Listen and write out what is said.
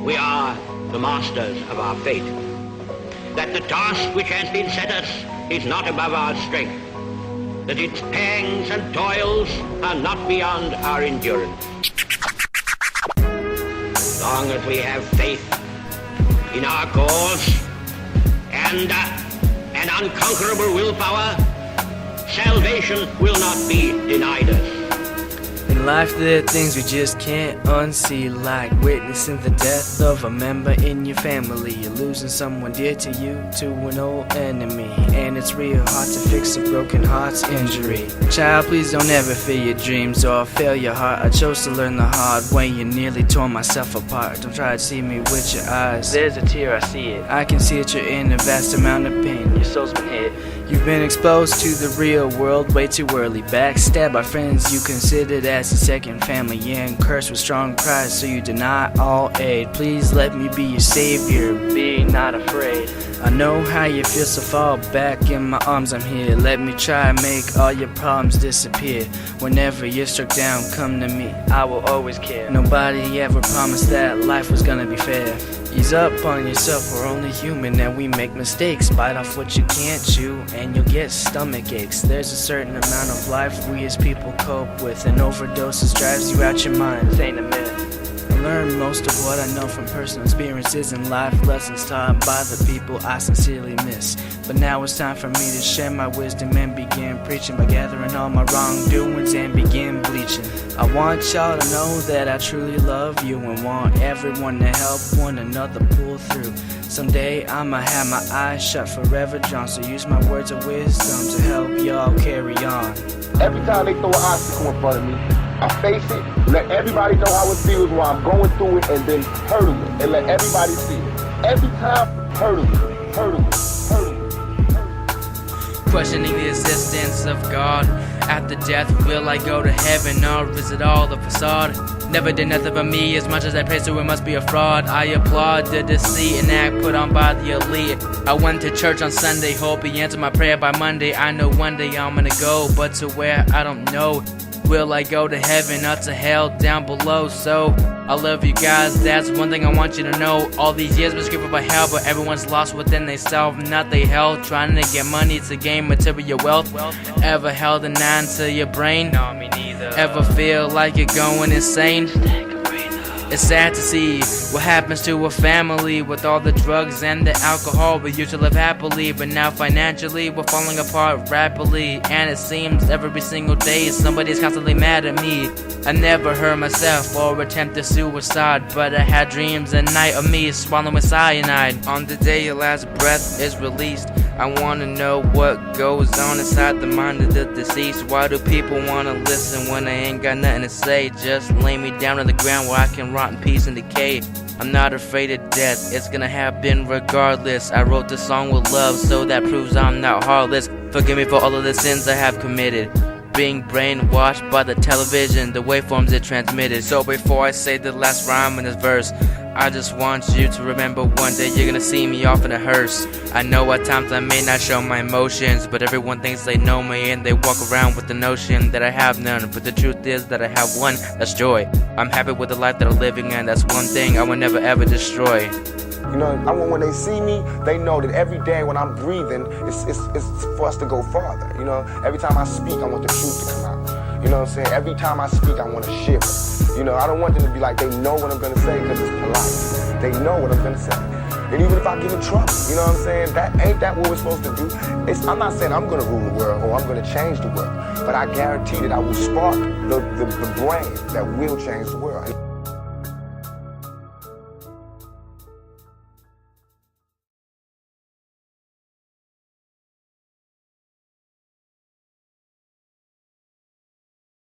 we are the masters of our fate, that the task which has been set us is not above our strength, that its pangs and toils are not beyond our endurance. As long as we have faith in our cause and an unconquerable willpower, salvation will not be denied us. In life there are things we just can't unsee, like witnessing the death of a member in your family. You're losing someone dear to you to an old enemy, and it's real hard to fix a broken heart's injury. Child, please don't ever fear your dreams or fail your heart. I chose to learn the hard way, you nearly tore myself apart. Don't try to see me with your eyes, there's a tear, I see it. I can see that you're in a vast amount of pain, your soul's been hit. You've been exposed to the real world way too early, backstabbed by friends you considered as a second family, yeah, and cursed with strong pride, so you deny all aid. Please let me be your savior, be not afraid. I know how you feel, so fall back in my arms, I'm here. Let me try and make all your problems disappear. Whenever you're struck down, come to me, I will always care. Nobody ever promised that life was gonna be fair. Ease up on yourself, we're only human and we make mistakes. Bite off what you can't chew and you'll get stomach aches. There's a certain amount of life we as people cope with, and overdoses drives you out your mind. This ain't a myth. I learned most of what I know from personal experiences and life lessons taught by the people I sincerely miss. But now it's time for me to share my wisdom and begin preaching by gathering all my wrongdoings and begin bleaching. I want y'all to know that I truly love you and want everyone to help one another pull through. Someday I'ma have my eyes shut forever, John, so use my words of wisdom to help y'all carry on. Every time they throw an obstacle in front of me, I face it, let everybody know how it feels while I'm going through it, and then hurdle it, and let everybody see it. Every time, hurdle it, hurdle it, hurdle it. Questioning the existence of God. After death, will I go to heaven, or is it all a facade? Never did nothing for me, as much as I pray, so it must be a fraud. I applaud the deceit and act put on by the elite. I went to church on Sunday, hope he answered my prayer by Monday. I know one day I'm gonna go, but to where, I don't know. Will I go to heaven or to hell down below? So, I love you guys, that's one thing I want you to know. All these years been screaming by hell, but everyone's lost within themselves, not they hell. Trying to get money to gain material wealth. Ever held a 9 to your brain? No, me neither. Ever feel like you're going insane? It's sad to see what happens to a family with all the drugs and the alcohol. We used to live happily, but now financially we're falling apart rapidly. And it seems every single day somebody's constantly mad at me. I never hurt myself or attempted suicide, but I had dreams at night of me swallowing cyanide. On the day your last breath is released, I wanna know what goes on inside the mind of the deceased. Why do people wanna listen when I ain't got nothing to say? Just lay me down on the ground where I can rot in peace and decay. I'm not afraid of death, it's gonna happen regardless. I wrote this song with love, so that proves I'm not heartless. Forgive me for all of the sins I have committed, being brainwashed by the television, the waveforms it transmitted. So before I say the last rhyme in this verse, I just want you to remember one day you're gonna see me off in a hearse. I know at times I may not show my emotions, but everyone thinks they know me and they walk around with the notion that I have none. But the truth is that I have one, that's joy. I'm happy with the life that I'm living, and that's one thing I will never ever destroy. You know, I want when they see me, they know that every day when I'm breathing, it's for us to go farther. You know, every time I speak, I want the truth to come out. You know what I'm saying? Every time I speak, I want to shiver. You know, I don't want them to be like, they know what I'm going to say because it's polite. They know what I'm going to say. And even if I get in trouble, you know what I'm saying? Ain't that what we're supposed to do? I'm not saying I'm going to rule the world or I'm going to change the world, but I guarantee that I will spark the brain that will change the world.